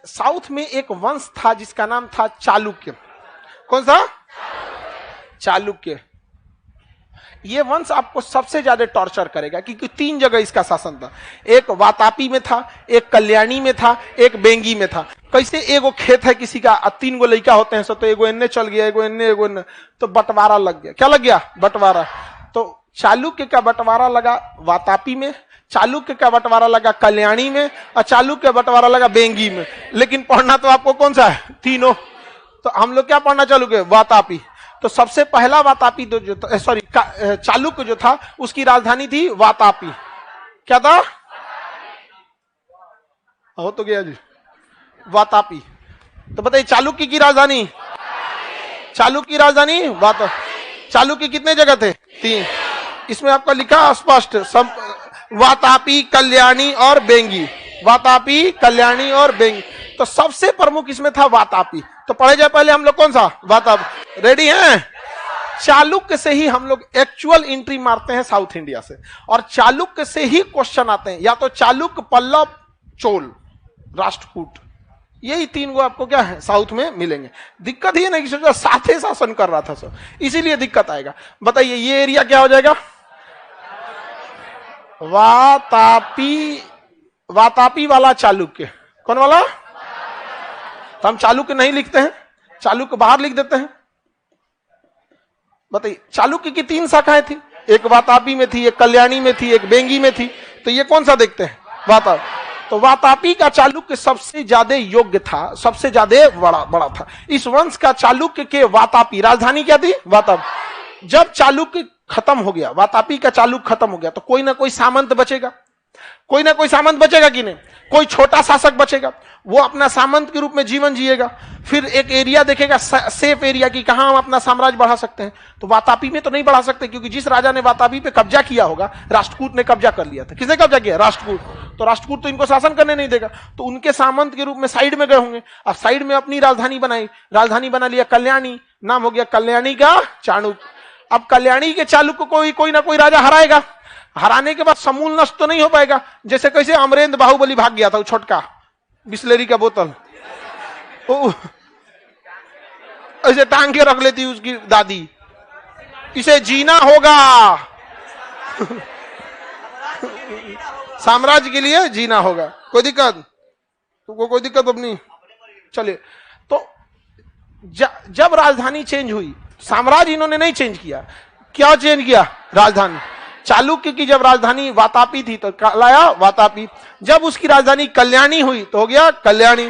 South में एक वंश था जिसका नाम था चालुक्य। कौन सा? चालुक्य। ये वंश आपको सबसे ज्यादा टॉर्चर करेगा क्योंकि 3 जगह इसका शासन था। एक वातापी में था, एक कल्याणी में था, एक बेंगी में था। कैसे? एगो खेत है किसी का, 3 गो लड़का होते हैं, सो तो एगो इन्ने चल गया, एगो इन्ने, तो बंटवारा लग गया। क्या लग गया? बंटवारा। तो चालुक्य का बंटवारा लगा वातापी में, चालुक्य का बंटवारा लगा कल्याणी में, और चालुक्य का बंटवारा लगा बेंगी में। लेकिन पढ़ना तो आपको कौन सा है? तीनों। तो हम लोग क्या पढ़ना चालू किए? वातापी। तो सबसे पहला वातापी जो था, सॉरी, चालुक्य जो था उसकी राजधानी थी वातापी। क्या था? हो तो गया जी, वातापी। तो बताइए चालुक्य की राजधानी? चालुक्य की राजधानी वातापी। चालुक्य कितने जगह थे? 3। इसमें आपका लिखा स्पष्ट सब, वातापी, कल्याणी और बेंगी। वातापी, कल्याणी और बेंगी। तो सबसे प्रमुख इसमें था वातापी। तो पढ़े जाए पहले हम लोग कौन सा? वातापी। रेडी हैं? चालुक्य से ही हम लोग एक्चुअल एंट्री मारते हैं साउथ इंडिया से, और चालुक्य से ही क्वेश्चन आते हैं, या तो चालुक्य, पल्लव, चोल, राष्ट्रकूट। यही 3 गो आपको क्या है साउथ में मिलेंगे। दिक्कत ही नहीं कि साथे शासन कर रहा था सब, इसीलिए दिक्कत आएगा। बताइए ये एरिया क्या हो जाएगा? वातापी। वातापी वाला चालुक्य। कौन वाला? तो हम चालुक्य नहीं लिखते हैं, चालुक्य बाहर लिख देते हैं। बताइए चालुक्य की 3 शाखाएं थी, एक वातापी में थी, एक कल्याणी में थी, एक बेंगी में थी। तो ये कौन सा देखते हैं? वातापी। तो वातापी का चालुक्य सबसे ज्यादा योग्य था, सबसे ज्यादा बड़ा था। इस वंश का चालुक्य के वातापी राजधानी क्या थी? वातापी। जब चालुक्य खत्म हो गया, वातापी का चालुक्य खत्म हो गया, तो कोई ना कोई सामंत बचेगा, कोई ना कोई सामंत बचेगा कि नहीं? कोई छोटा शासक बचेगा, वो अपना सामंत के रूप में जीवन जिएगा। फिर एक एरिया देखेगा, सेफ एरिया की, कहां हम अपना साम्राज्य बढ़ा सकते हैं। तो वातापी में तो नहीं बढ़ा सकते, क्योंकि जिस राजा ने वातापी पे कब्जा किया होगा, राष्ट्रकूट ने कब्जा कर लिया था। किसने कब्जा किया? राष्ट्रकूट। तो राष्ट्रकूट तो इनको शासन करने नहीं देगा, तो उनके सामंत के रूप में साइड में गए होंगे। अब साइड में अपनी राजधानी बनाई, राजधानी बना लिया कल्याणी, नाम हो गया कल्याणी का चाणक्य। अब कल्याणी के चालुक्य को कोई ना कोई राजा हराएगा, हराने के बाद समूल नष्ट तो नहीं हो पाएगा। जैसे कैसे अमरेंद्र बाहुबली भाग गया था, वो छोटका बिस्लेरी का बोतल, ऐसे टांग के रख लेती उसकी दादी, इसे जीना होगा साम्राज्य के लिए जीना होगा। कोई दिक्कत? तुमको कोई दिक्कत अपनी? चलिए, तो जब राजधानी चेंज हुई, साम्राज्य इन्होंने नहीं चेंज किया। क्या चेंज किया? राजधानी। चालुक्य की जब राजधानी वातापी थी तो लाया वातापी। जब उसकी राजधानी कल्याणी हुई तो हो गया कल्याणी।